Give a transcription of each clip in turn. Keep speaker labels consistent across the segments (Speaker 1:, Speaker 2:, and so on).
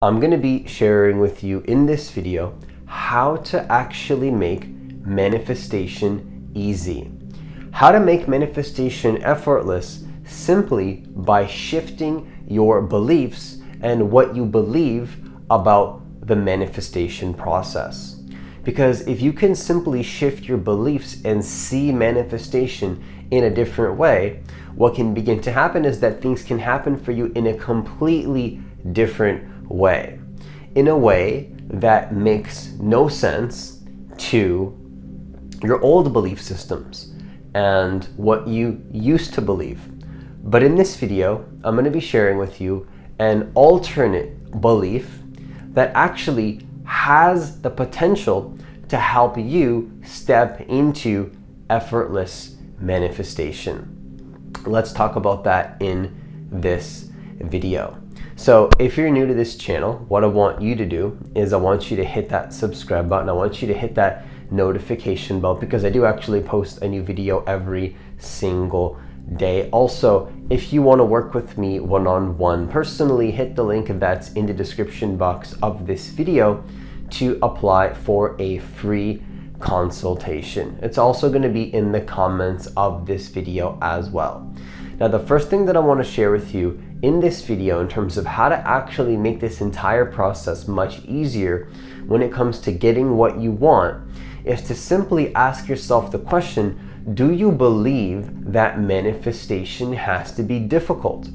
Speaker 1: I'm going to be sharing with you in this video how to actually make manifestation easy. How to make manifestation effortless simply by shifting your beliefs and what you believe about the manifestation process. Because if you can simply shift your beliefs and see manifestation in a different way, what can begin to happen is that things can happen for you in a completely different way. In a way that makes no sense to your old belief systems and what you used to believe. But in this video, I'm going to be sharing with you an alternate belief that actually has the potential to help you step into effortless manifestation. Let's talk about that in this video. So if you're new to this channel, what I want you to do is I want you to hit that subscribe button. I want you to hit that notification bell because I do actually post a new video every single day. Also, if you want to work with me one-on-one personally, hit the link that's in the description box of this video to apply for a free consultation. It's also going to be in the comments of this video as well. Now, the first thing that I want to share with you in this video in terms of how to actually make this entire process much easier when it comes to getting what you want is to simply ask yourself the question, do you believe that manifestation has to be difficult?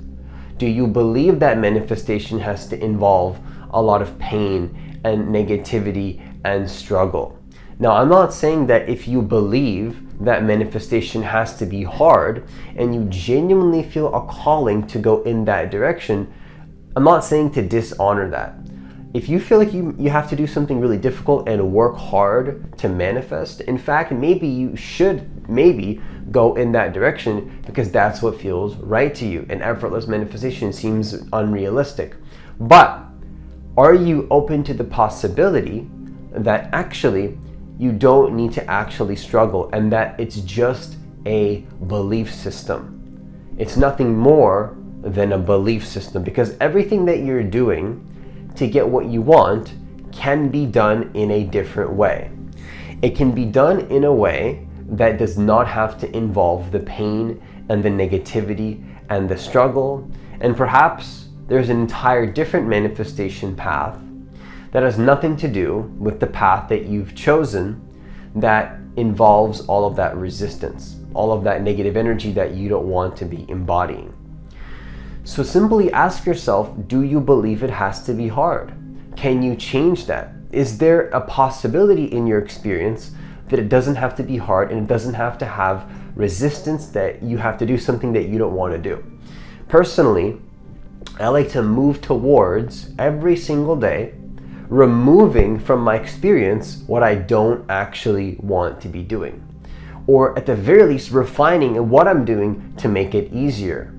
Speaker 1: Do you believe that manifestation has to involve a lot of pain and negativity and struggle? Now, I'm not saying that if you believe that manifestation has to be hard and you genuinely feel a calling to go in that direction, I'm not saying to dishonor that. If you feel like you have to do something really difficult and work hard to manifest, in fact, maybe you should go in that direction because that's what feels right to you. And effortless manifestation seems unrealistic. But are you open to the possibility that actually you don't need to actually struggle and that it's just a belief system? It's nothing more than a belief system because everything that you're doing to get what you want can be done in a different way. It can be done in a way that does not have to involve the pain and the negativity and the struggle, and perhaps there's an entire different manifestation path that has nothing to do with the path that you've chosen that involves all of that resistance, all of that negative energy that you don't want to be embodying. So simply ask yourself, do you believe it has to be hard? Can you change that? Is there a possibility in your experience that it doesn't have to be hard and it doesn't have to have resistance, that you have to do something that you don't want to do? Personally, I like to move towards every single day removing from my experience what I don't actually want to be doing, or at the very least refining what I'm doing to make it easier.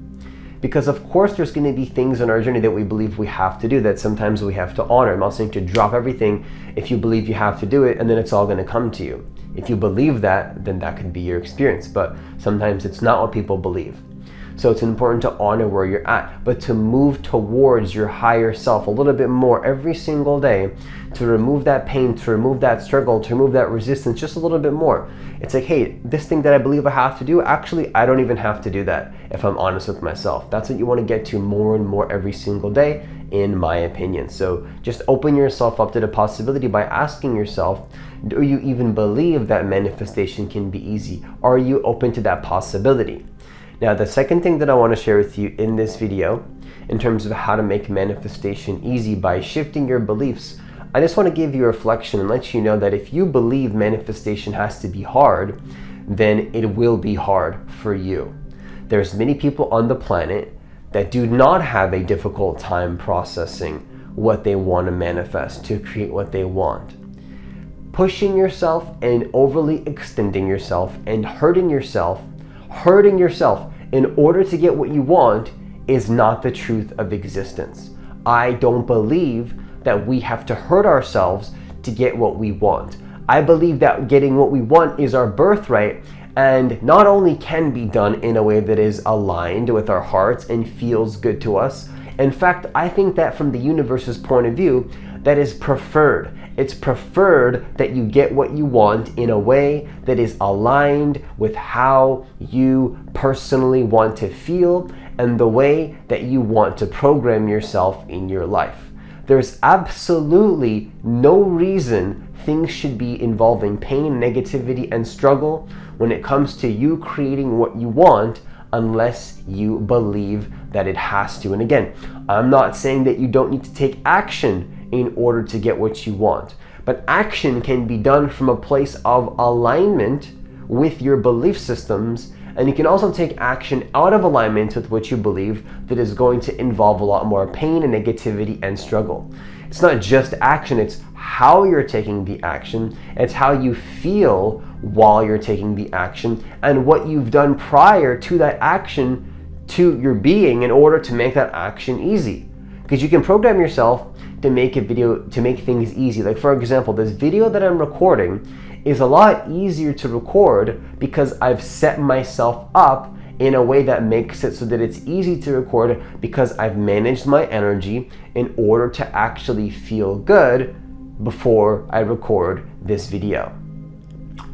Speaker 1: Because of course there's going to be things in our journey that we believe we have to do that sometimes we have to honor. I'm not saying to drop everything if you believe you have to do it and then it's all going to come to you. If you believe that, then that could be your experience, but sometimes it's not what people believe. So it's important to honor where you're at, but to move towards your higher self a little bit more every single day, to remove that pain, to remove that struggle, to remove that resistance just a little bit more. It's like, hey, this thing that I believe I have to do, actually, I don't even have to do that if I'm honest with myself. That's what you want to get to more and more every single day, in my opinion. So just open yourself up to the possibility by asking yourself, do you even believe that manifestation can be easy? Are you open to that possibility? Now, the second thing that I want to share with you in this video, in terms of how to make manifestation easy by shifting your beliefs, I just want to give you a reflection and let you know that if you believe manifestation has to be hard, then it will be hard for you. There's many people on the planet that do not have a difficult time processing what they want to manifest to create what they want. Pushing yourself and overly extending yourself and hurting yourself in order to get what you want is not the truth of existence. I don't believe that we have to hurt ourselves to get what we want. I believe that getting what we want is our birthright and not only can be done in a way that is aligned with our hearts and feels good to us, In fact, I think that from the universe's point of view, that is preferred. It's preferred that you get what you want in a way that is aligned with how you personally want to feel and the way that you want to program yourself in your life. There's absolutely no reason things should be involving pain, negativity, and struggle when it comes to you creating what you want, unless you believe that it has to. And again, I'm not saying that you don't need to take action in order to get what you want, but action can be done from a place of alignment with your belief systems, and you can also take action out of alignment with what you believe that is going to involve a lot more pain and negativity and struggle. It's not just action, it's how you're taking the action, it's how you feel while you're taking the action, and what you've done prior to that action to your being in order to make that action easy. Because you can program yourself to make a video, to make things easy. Like for example, this video that I'm recording is a lot easier to record because I've set myself up in a way that makes it so that it's easy to record, because I've managed my energy in order to actually feel good before I record this video.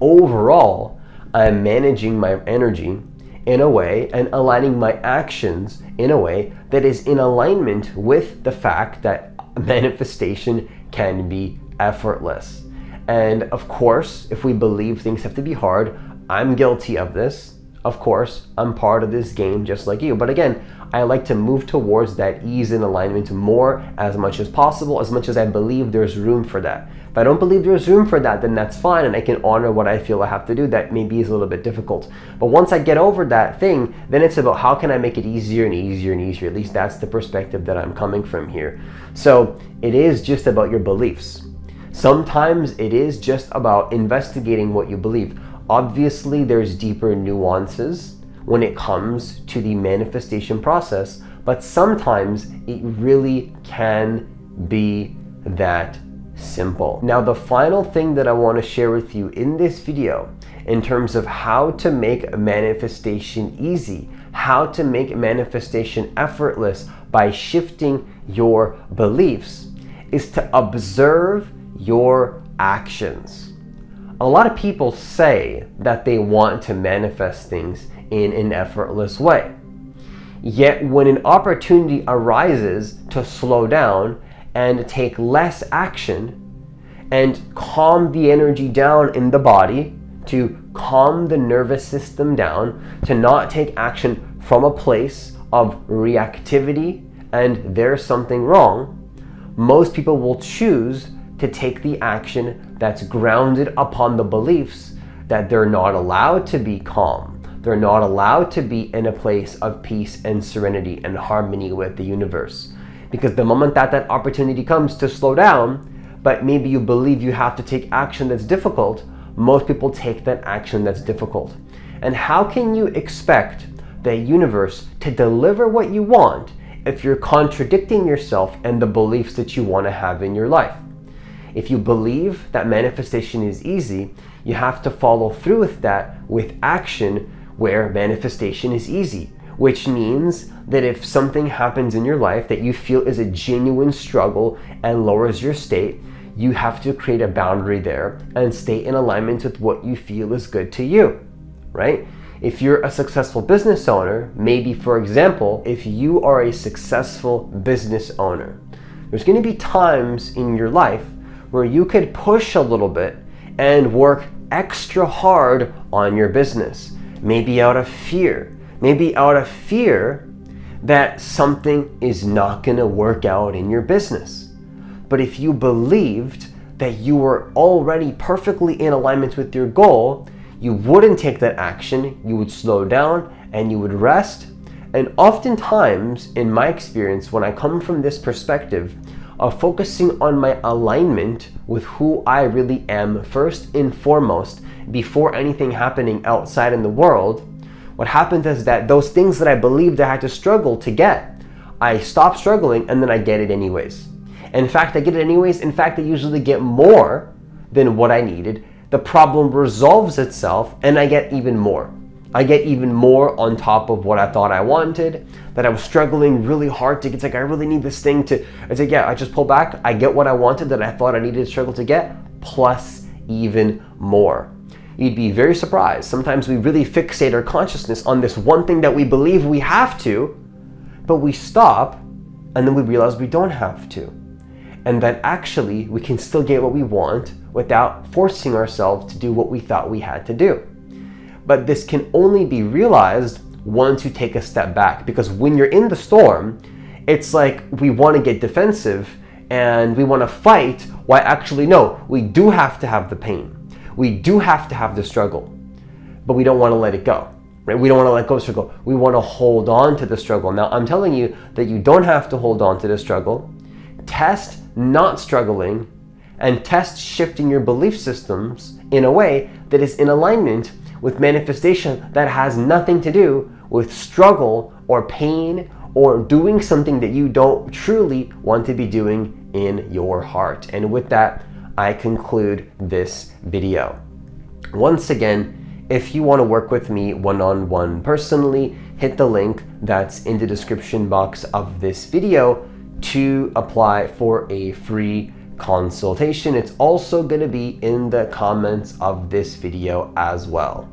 Speaker 1: Overall, I'm managing my energy in a way and aligning my actions in a way that is in alignment with the fact that manifestation can be effortless. And of course, if we believe things have to be hard, I'm guilty of this. Of course, I'm part of this game just like you. But again, I like to move towards that ease and alignment more as much as possible, as much as I believe there's room for that. If I don't believe there's room for that, then that's fine, and I can honor what I feel I have to do. That maybe is a little bit difficult. But once I get over that thing, then it's about how can I make it easier and easier and easier. At least that's the perspective that I'm coming from here. So it is just about your beliefs. Sometimes it is just about investigating what you believe. Obviously, there's deeper nuances when it comes to the manifestation process, but sometimes it really can be that simple. Now, the final thing that I want to share with you in this video in terms of how to make manifestation easy, how to make manifestation effortless by shifting your beliefs, is to observe your actions. A lot of people say that they want to manifest things in an effortless way. Yet when an opportunity arises to slow down and take less action and calm the energy down in the body, to calm the nervous system down, to not take action from a place of reactivity and there's something wrong, most people will choose to take the action that's grounded upon the beliefs that they're not allowed to be calm. They're not allowed to be in a place of peace and serenity and harmony with the universe. Because the moment that that opportunity comes to slow down, but maybe you believe you have to take action that's difficult, most people take that action that's difficult. And how can you expect the universe to deliver what you want if you're contradicting yourself and the beliefs that you want to have in your life? If you believe that manifestation is easy, you have to follow through with that with action where manifestation is easy, which means that if something happens in your life that you feel is a genuine struggle and lowers your state, you have to create a boundary there and stay in alignment with what you feel is good to you, right? If you're a successful business owner, maybe for example, if you are a successful business owner, there's going to be times in your life where you could push a little bit and work extra hard on your business. Maybe out of fear. Maybe out of fear that something is not going to work out in your business. But if you believed that you were already perfectly in alignment with your goal, you wouldn't take that action, you would slow down and you would rest. And oftentimes, in my experience, when I come from this perspective of focusing on my alignment with who I really am first and foremost, before anything happening outside in the world, what happens is that those things that I believed I had to struggle to get, I stop struggling and then I get it anyways. In fact, I get it anyways. In fact, I usually get more than what I needed. The problem resolves itself and I get even more. I get even more on top of what I thought I wanted, that I was struggling really hard to get. It's like, I really need this thing to, it's like, yeah, I just pull back, I get what I wanted that I thought I needed to struggle to get, plus even more. You'd be very surprised. Sometimes we really fixate our consciousness on this one thing that we believe we have to, but we stop and then we realize we don't have to. And that actually we can still get what we want without forcing ourselves to do what we thought we had to do. But this can only be realized once you take a step back, because when you're in the storm, it's like we want to get defensive and we want to fight, why actually no, we do have to have the pain. We do have to have the struggle, but we don't want to let it go. Right? We don't want to let go of the struggle. We want to hold on to the struggle. Now, I'm telling you that you don't have to hold on to the struggle. Test not struggling and test shifting your belief systems in a way that is in alignment with manifestation that has nothing to do with struggle or pain or doing something that you don't truly want to be doing in your heart. And with that, I conclude this video. Once again, if you want to work with me one-on-one personally, hit the link that's in the description box of this video to apply for a free consultation. It's also going to be in the comments of this video as well.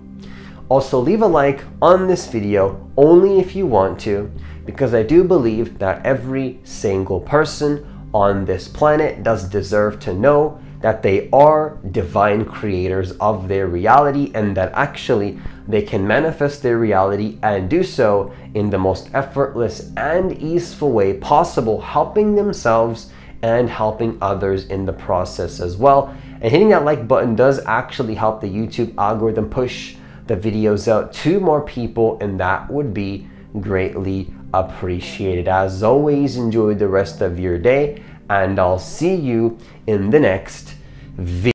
Speaker 1: Also, leave a like on this video only if you want to, because I do believe that every single person on this planet does deserve to know that they are divine creators of their reality, and that actually they can manifest their reality and do so in the most effortless and easeful way possible, helping themselves and helping others in the process as well. And hitting that like button does actually help the YouTube algorithm push the videos out to more people, and that would be greatly appreciated. As always, enjoy the rest of your day, and I'll see you in the next video.